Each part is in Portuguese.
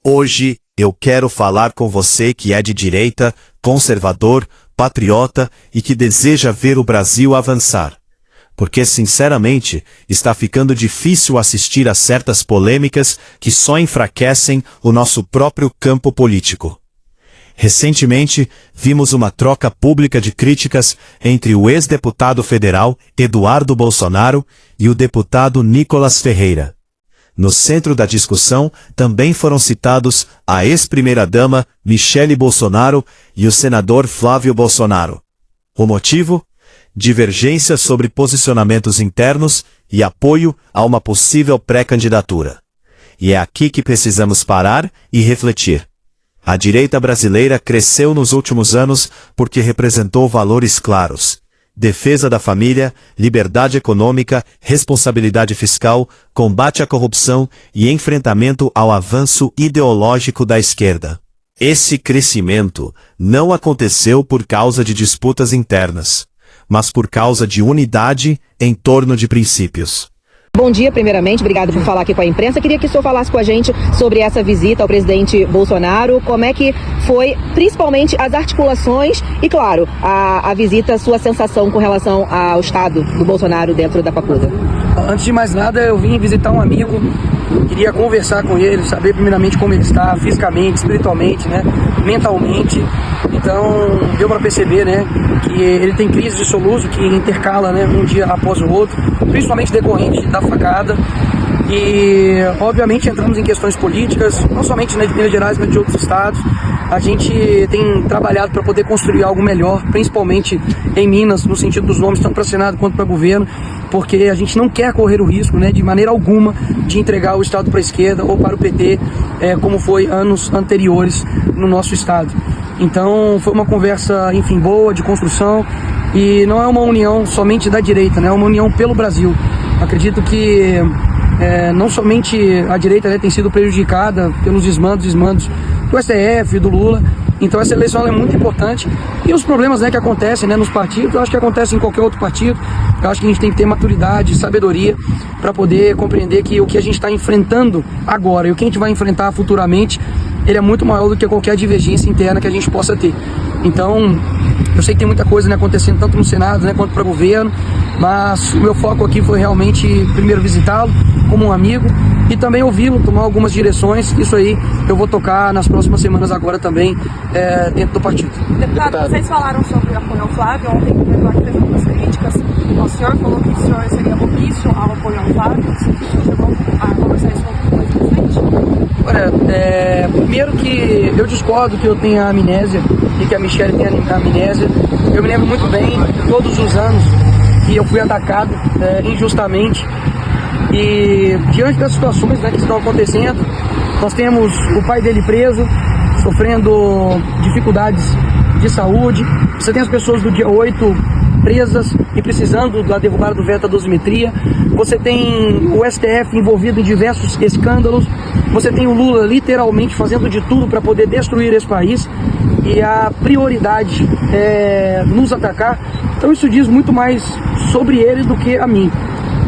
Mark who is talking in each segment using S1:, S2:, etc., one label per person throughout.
S1: Hoje, eu quero falar com você que é de direita, conservador, patriota e que deseja ver o Brasil avançar. Porque, sinceramente, está ficando difícil assistir a certas polêmicas que só enfraquecem o nosso próprio campo político. Recentemente, vimos uma troca pública de críticas entre o ex-deputado federal Eduardo Bolsonaro e o deputado Nicolas Ferreira. No centro da discussão, também foram citados a ex-primeira-dama Michele Bolsonaro e o senador Flávio Bolsonaro. O motivo? Divergências sobre posicionamentos internos e apoio a uma possível pré-candidatura. E é aqui que precisamos parar e refletir. A direita brasileira cresceu nos últimos anos porque representou valores claros: defesa da família, liberdade econômica, responsabilidade fiscal, combate à corrupção e enfrentamento ao avanço ideológico da esquerda. Esse crescimento não aconteceu por causa de disputas internas, mas por causa de unidade em torno de princípios.
S2: Bom dia, primeiramente, obrigado por falar aqui com a imprensa. Queria que o senhor falasse com a gente sobre essa visita ao presidente Bolsonaro, como é que foi, principalmente, as articulações e, claro, a visita, sua sensação com relação ao estado do Bolsonaro dentro da Papuda.
S3: Antes de mais nada, eu vim visitar um amigo, queria conversar com ele, saber primeiramente como ele está, fisicamente, espiritualmente, né, mentalmente. Então, deu para perceber, né, que ele tem crise de soluço que intercala, né, um dia após o outro, principalmente decorrente da facada. E, obviamente, entramos em questões políticas, não somente, né, de Minas Gerais, mas de outros estados. A gente tem trabalhado para poder construir algo melhor, principalmente em Minas, no sentido dos nomes, tanto para Senado quanto para governo, porque a gente não quer correr o risco, né, de maneira alguma, de entregar o estado para a esquerda ou para o PT, como foi anos anteriores no nosso estado. Então, foi uma conversa, enfim, boa, de construção, e não é uma união somente da direita, né, é uma união pelo Brasil. Acredito que não somente a direita, né, tem sido prejudicada pelos desmandos do STF, do Lula. Então essa eleição é muito importante. E os problemas, né, que acontecem, né, nos partidos, eu acho que acontecem em qualquer outro partido. Eu acho que a gente tem que ter maturidade, sabedoria para poder compreender que o que a gente está enfrentando agora e o que a gente vai enfrentar futuramente, ele é muito maior do que qualquer divergência interna que a gente possa ter. Então, eu sei que tem muita coisa, né, acontecendo tanto no Senado, né, quanto para o governo, mas o meu foco aqui foi realmente, primeiro, visitá-lo como um amigo e também ouvi-lo, tomar algumas direções. Isso aí eu vou tocar nas próximas semanas agora também, dentro do partido.
S4: Deputado, vocês falaram sobre o apoio ao Flávio. Ontem o Eduardo fez algumas críticas ao senhor, falou que o senhor seria propício ao apoio ao Flávio. Você chegou a conversar isso com o presidente?
S3: Olha, primeiro que eu discordo que eu tenha amnésia e que a Michele tenha amnésia. Eu me lembro muito bem, todos os anos, que eu fui atacado injustamente. E diante das situações, né, que estão acontecendo, nós temos o pai dele preso, sofrendo dificuldades de saúde. Você tem as pessoas do dia 8 presas e precisando da derrubada do veto à dosimetria. Você tem o STF envolvido em diversos escândalos. Você tem o Lula literalmente fazendo de tudo para poder destruir esse país. E a prioridade é nos atacar. Então isso diz muito mais sobre ele do que a mim.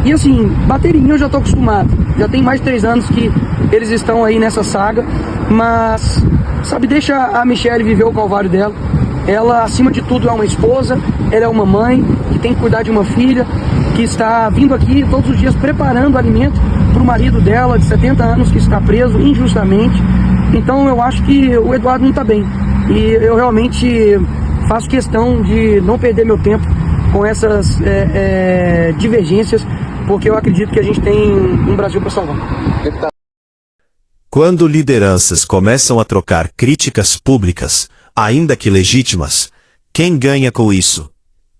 S3: E assim, bater em mim eu já estou acostumado. Já tem mais de 3 anos que eles estão aí nessa saga. Mas, sabe, deixa a Michele viver o calvário dela. Ela, acima de tudo, é uma esposa. Ela é uma mãe que tem que cuidar de uma filha, que está vindo aqui todos os dias preparando alimento para o marido dela, de 70 anos, que está preso injustamente. Então eu acho que o Eduardo não está bem. E eu realmente faço questão de não perder meu tempo com essas divergências, porque eu acredito que a gente tem um Brasil para salvar.
S1: Quando lideranças começam a trocar críticas públicas, ainda que legítimas, quem ganha com isso?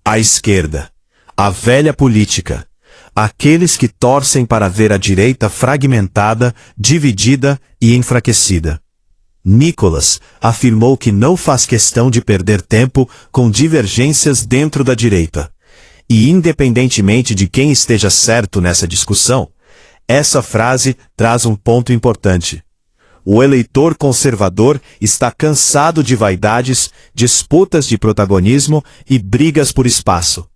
S1: A esquerda, a velha política, aqueles que torcem para ver a direita fragmentada, dividida e enfraquecida. Nicolas afirmou que não faz questão de perder tempo com divergências dentro da direita. E independentemente de quem esteja certo nessa discussão, essa frase traz um ponto importante. O eleitor conservador está cansado de vaidades, disputas de protagonismo e brigas por espaço.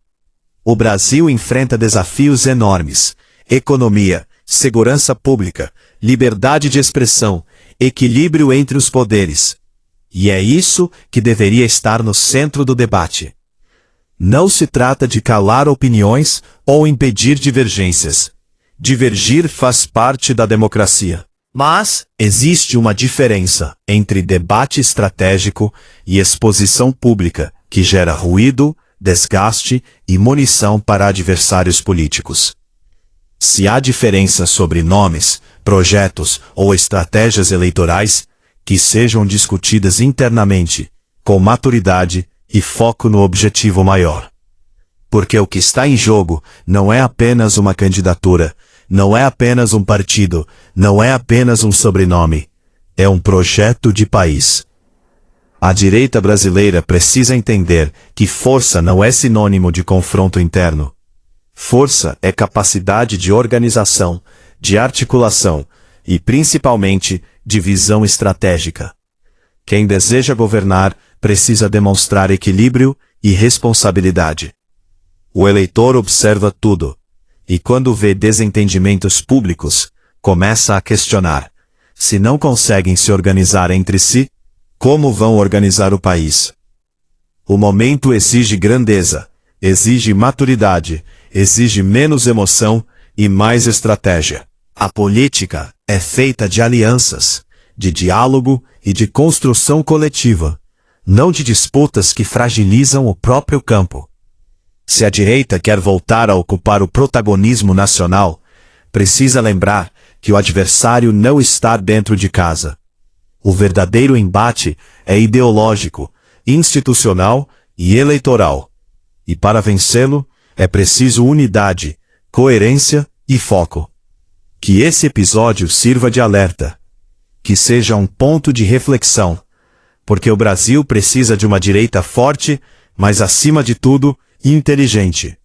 S1: O Brasil enfrenta desafios enormes: economia, segurança pública, liberdade de expressão, equilíbrio entre os poderes. E é isso que deveria estar no centro do debate. Não se trata de calar opiniões ou impedir divergências. Divergir faz parte da democracia. Mas existe uma diferença entre debate estratégico e exposição pública, que gera ruído, desgaste e munição para adversários políticos. Se há diferença sobre nomes, projetos ou estratégias eleitorais, que sejam discutidas internamente, com maturidade e foco no objetivo maior. Porque o que está em jogo não é apenas uma candidatura, não é apenas um partido, não é apenas um sobrenome, é um projeto de país. A direita brasileira precisa entender que força não é sinônimo de confronto interno. Força é capacidade de organização, de articulação e, principalmente, de visão estratégica. Quem deseja governar precisa demonstrar equilíbrio e responsabilidade. O eleitor observa tudo, e quando vê desentendimentos públicos, começa a questionar. Se não conseguem se organizar entre si, como vão organizar o país? O momento exige grandeza, exige maturidade, exige menos emoção e mais estratégia. A política é feita de alianças, de diálogo e de construção coletiva, não de disputas que fragilizam o próprio campo. Se a direita quer voltar a ocupar o protagonismo nacional, precisa lembrar que o adversário não está dentro de casa. O verdadeiro embate é ideológico, institucional e eleitoral. E para vencê-lo, é preciso unidade, coerência e foco. Que esse episódio sirva de alerta. Que seja um ponto de reflexão. Porque o Brasil precisa de uma direita forte, mas acima de tudo, inteligente.